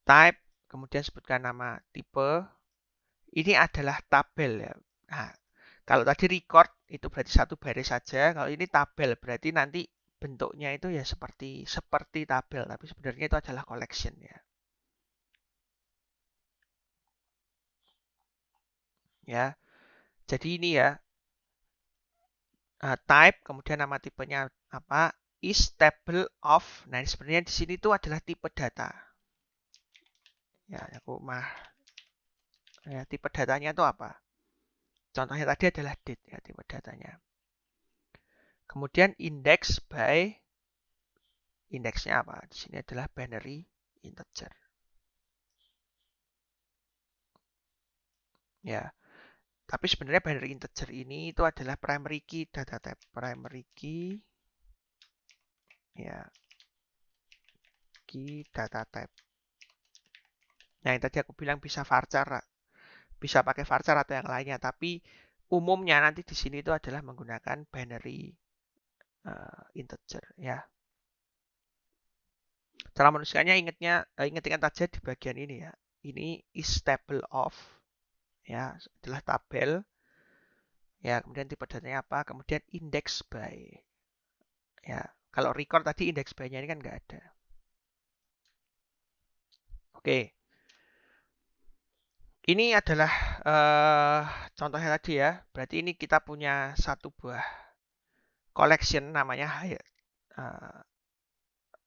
Type, kemudian sebutkan nama tipe. Ini adalah tabel ya. Nah, kalau tadi record itu berarti satu baris saja. Kalau ini tabel berarti nanti bentuknya itu ya seperti tabel, tapi sebenarnya itu adalah collection ya. Ya. Jadi ini ya type kemudian nama tipenya apa? Is table of. Nah, sebenarnya di sini itu adalah tipe data. Ya, aku Ya, tipe datanya itu apa? Contohnya tadi adalah date ya, tipe datanya. Kemudian index by, indeksnya apa? Di sini adalah binary integer. Ya, tapi sebenarnya binary integer ini itu adalah primary key data type. Primary key, ya, key data type. Nah, yang tadi aku bilang bisa varchar, bisa pakai varchar atau yang lainnya, tapi umumnya nanti di sini itu adalah menggunakan binary integer ya. Cara menuliskannya ingat-ingat aja di bagian ini ya. Ini is table of, ya, adalah tabel. Ya, kemudian tipe datanya apa? Kemudian index by. Ya, kalau record tadi index by-nya ini kan nggak ada. Oke. Ini adalah contohnya tadi ya. Berarti ini kita punya satu buah collection namanya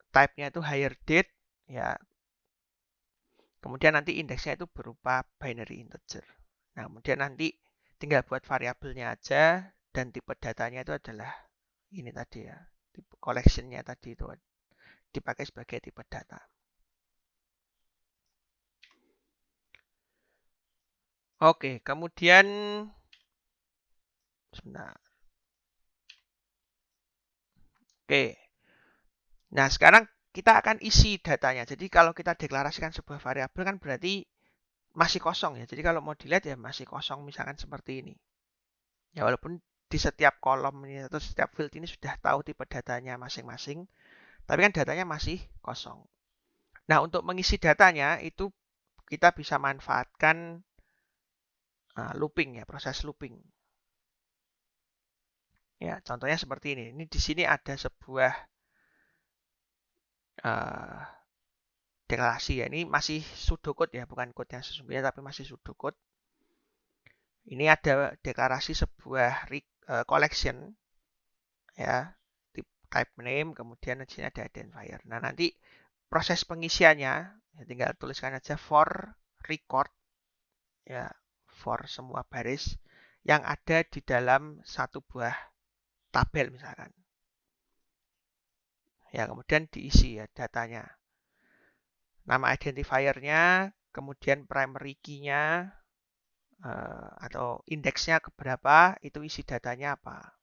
type-nya itu higher date ya. Kemudian nanti indeksnya itu berupa binary integer. Nah, kemudian nanti tinggal buat variabelnya aja dan tipe datanya itu adalah ini tadi ya. Tipe collection-nya tadi itu dipakai sebagai tipe data. Oke, kemudian sebentar. Oke. Nah, sekarang kita akan isi datanya. Jadi kalau kita deklarasikan sebuah variabel kan berarti masih kosong ya. Jadi kalau mau dilihat ya masih kosong misalkan seperti ini. Ya walaupun di setiap kolom ini atau setiap field ini sudah tahu tipe datanya masing-masing, tapi kan datanya masih kosong. Nah, untuk mengisi datanya itu kita bisa manfaatkan looping ya, proses looping. Ya, contohnya seperti ini. Ini di sini ada sebuah deklarasi ya. Ini masih pseudocode ya, bukan code yang sesungguhnya tapi masih pseudocode. Ini ada deklarasi sebuah collection ya, type name, kemudian di sini ada identifier. Nah, nanti proses pengisiannya ya tinggal tuliskan aja for record ya, for semua baris yang ada di dalam satu buah tabel misalkan. Ya, kemudian diisi ya datanya. Nama identifiernya, kemudian primary key-nya atau indeksnya keberapa, itu isi datanya apa.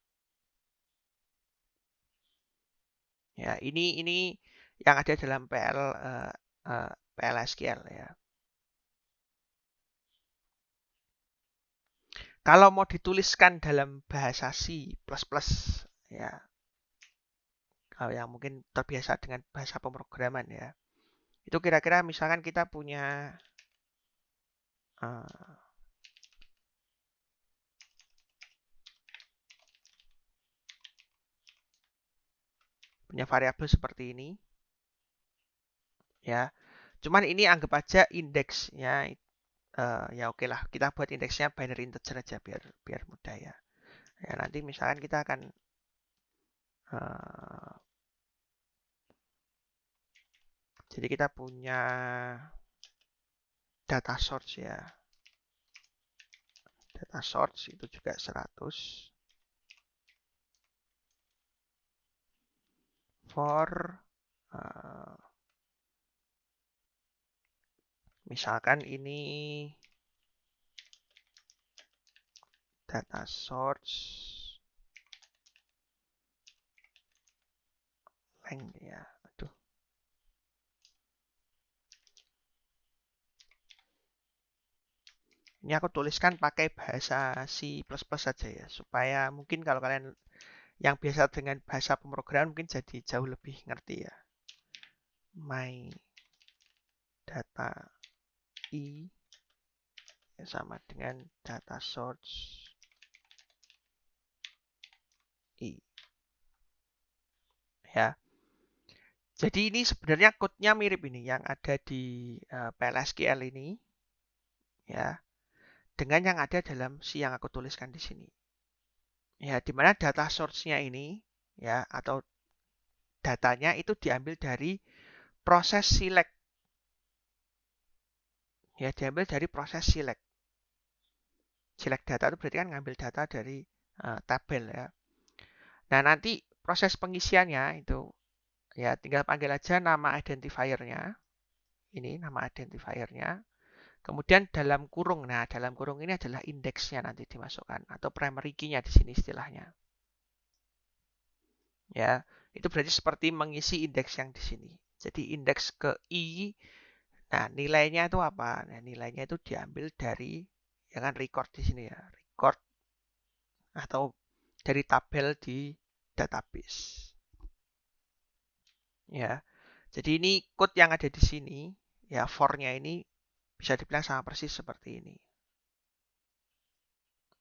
Ya, ini yang ada dalam PLSQL ya. Kalau mau dituliskan dalam bahasa C++ ya, kalau yang mungkin terbiasa dengan bahasa pemrograman ya, itu kira-kira misalkan kita punya variabel seperti ini ya. Cuman ini anggap aja indeksnya ya oke lah, kita buat indeksnya binary integer aja biar mudah ya. Ya nanti misalkan kita akan jadi kita punya data source ya. Data source itu juga 100 for misalkan ini data source length ya. Aduh. Ini aku tuliskan pakai bahasa C++ saja ya, supaya mungkin kalau kalian yang biasa dengan bahasa pemrograman mungkin jadi jauh lebih ngerti ya. My data I sama dengan data source I. Ya. Jadi ini sebenarnya code-nya mirip ini yang ada di PLSQL ini. Ya. Dengan yang ada dalam C yang aku tuliskan di sini. Ya, di mana data source-nya ini ya atau datanya itu diambil dari proses select. Ya, diambil dari proses select. select data itu berarti kan ngambil data dari tabel ya. Nah, nanti proses pengisiannya itu ya tinggal panggil aja nama identifier-nya. Ini nama identifier-nya. Kemudian dalam kurung. Nah, dalam kurung ini adalah indeksnya nanti dimasukkan atau primary key-nya di sini istilahnya. Ya, itu berarti seperti mengisi indeks yang di sini. Jadi indeks ke I. Nah, nilainya itu apa? Nah, nilainya itu diambil dari ya kan record di sini ya. Record atau dari tabel di database. Ya. Jadi ini code yang ada di sini, ya for-nya ini bisa dibilang sama persis seperti ini.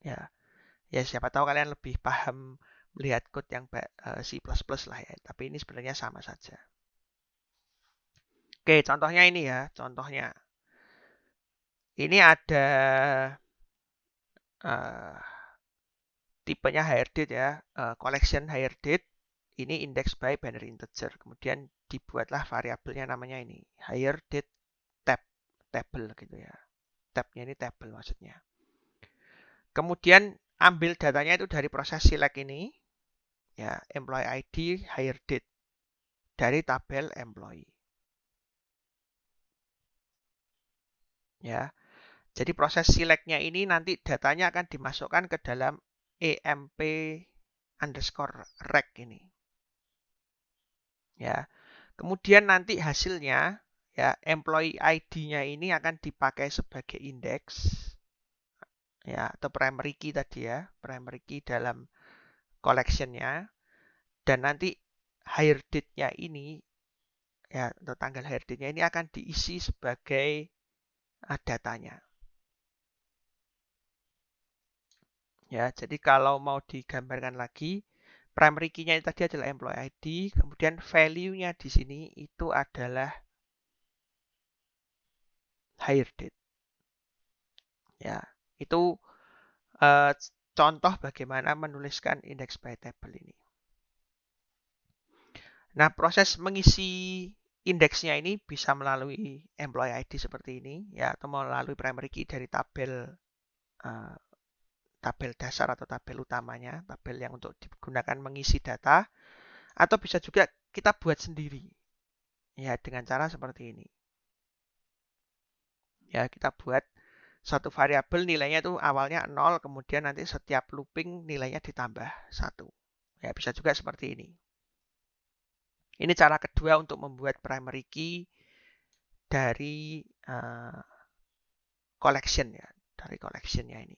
Ya. Ya siapa tahu kalian lebih paham melihat code yang C++ lah ya, tapi ini sebenarnya sama saja. Oke, contohnya ini ya, contohnya. Ini ada tipenya higher date ya, collection higher date. Ini index by binary integer. Kemudian dibuatlah variabelnya namanya ini higher date table gitu ya. Tabnya ini table maksudnya. Kemudian ambil datanya itu dari proses select ini, ya employee ID higher date dari tabel employee. Ya, jadi proses selectnya ini nanti datanya akan dimasukkan ke dalam emp underscore rec ini. Ya, kemudian nanti hasilnya ya employee ID-nya ini akan dipakai sebagai indeks ya atau primary key tadi ya, primary key dalam collection-nya. Dan nanti hire date-nya ini ya atau tanggal hire date-nya ini akan diisi sebagai datanya. Ya, jadi kalau mau digambarkan lagi, primary key-nya tadi adalah employee ID, kemudian value-nya di sini itu adalah hire date. Ya, itu contoh bagaimana menuliskan index by table ini. Nah, proses mengisi indeksnya ini bisa melalui employee ID seperti ini, ya, atau melalui primary key dari tabel dasar atau tabel utamanya, tabel yang untuk digunakan mengisi data, atau bisa juga kita buat sendiri, ya, dengan cara seperti ini. Ya, kita buat satu variabel nilainya itu awalnya 0, kemudian nanti setiap looping nilainya ditambah 1. Ya, bisa juga seperti ini. Ini cara kedua untuk membuat primary key dari collection ya, dari collectionnya ini.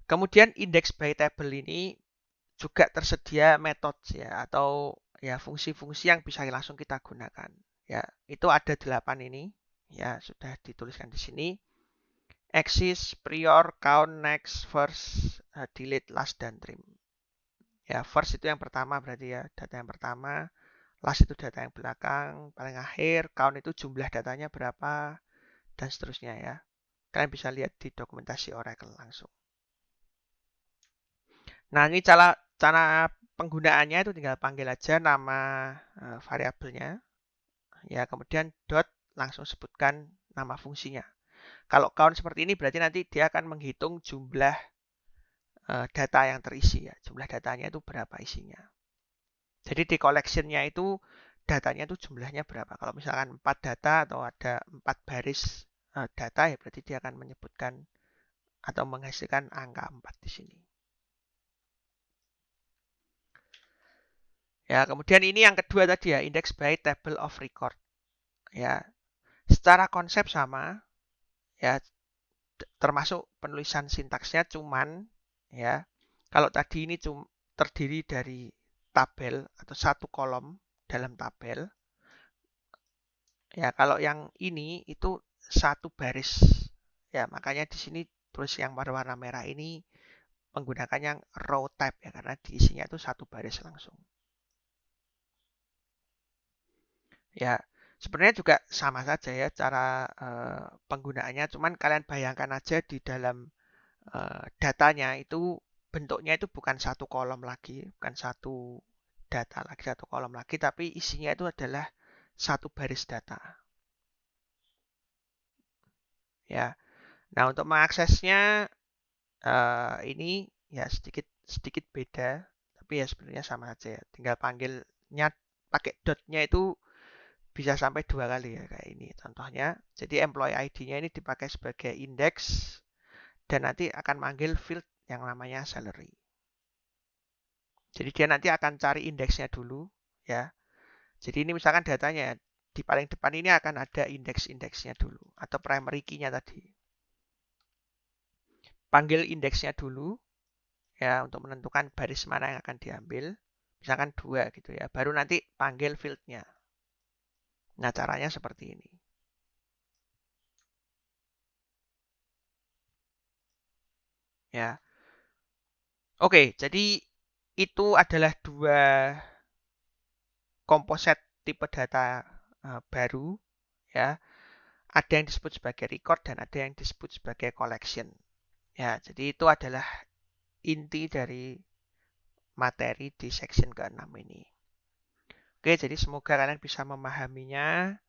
Kemudian index by table ini juga tersedia metode ya atau ya fungsi-fungsi yang bisa langsung kita gunakan. Ya, itu ada 8 ini. Ya, sudah dituliskan di sini. Axis, prior, count, next, first, delete, last, dan trim. Ya, first itu yang pertama berarti ya, data yang pertama. Last itu data yang belakang, paling akhir, count itu jumlah datanya berapa, dan seterusnya ya. Kalian bisa lihat di dokumentasi Oracle langsung. Nah, ini cara penggunaannya itu tinggal panggil aja nama variabelnya. Ya, kemudian dot langsung sebutkan nama fungsinya. Kalau count seperti ini berarti nanti dia akan menghitung jumlah data yang terisi ya. Jumlah datanya itu berapa isinya. Jadi di collection-nya itu datanya itu jumlahnya berapa. Kalau misalkan 4 data atau ada 4 baris data ya berarti dia akan menyebutkan atau menghasilkan angka 4 di sini. Ya, kemudian ini yang kedua tadi ya, index by table of record. Ya, secara konsep sama ya termasuk penulisan sintaksnya cuman ya kalau tadi ini terdiri dari tabel atau satu kolom dalam tabel. Ya, kalau yang ini itu satu baris. Ya, makanya di sini tulis yang warna merah ini menggunakan yang row type ya karena diisinya itu satu baris langsung. Ya, sebenarnya juga sama saja ya cara penggunaannya, cuman kalian bayangkan aja di dalam datanya itu bentuknya itu bukan satu kolom lagi, bukan satu data lagi, satu kolom lagi, tapi isinya itu adalah satu baris data. Ya, Nah, untuk mengaksesnya ini ya sedikit beda, tapi ya sebenarnya sama aja ya. Tinggal panggilnya pakai dotnya itu bisa sampai 2 kali ya kayak ini contohnya. Jadi employee ID-nya ini dipakai sebagai index dan nanti akan manggil field yang namanya salary. Jadi dia nanti akan cari indeksnya dulu ya. Jadi ini misalkan datanya di paling depan ini akan ada indeks-indeksnya dulu atau primary key-nya tadi. Panggil indeksnya dulu ya untuk menentukan baris mana yang akan diambil. Misalkan 2 gitu ya. Baru nanti panggil field-nya. Nah, caranya seperti ini. Ya. Oke, jadi itu adalah 2 komposit tipe data baru ya. Ada yang disebut sebagai record dan ada yang disebut sebagai collection. Ya, jadi itu adalah inti dari materi di section ke-6 ini. Oke, jadi semoga kalian bisa memahaminya.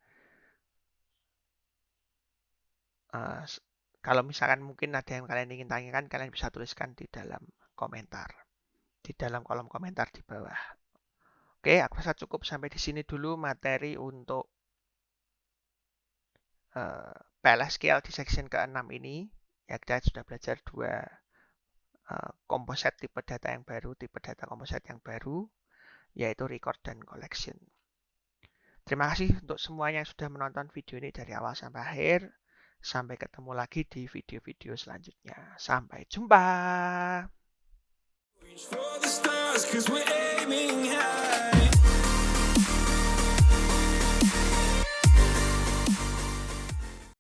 Kalau misalkan mungkin ada yang kalian ingin tanyakan, kalian bisa tuliskan di dalam komentar. Di dalam kolom komentar di bawah. Oke, aku rasa cukup sampai di sini dulu materi untuk PLSQL di section ke-6 ini. Ya, kita sudah belajar 2 komposit tipe data yang baru, tipe data komposit yang baru, yaitu record dan collection. Terima kasih untuk semuanya yang sudah menonton video ini dari awal sampai akhir. Sampai ketemu lagi di video-video selanjutnya. Sampai jumpa.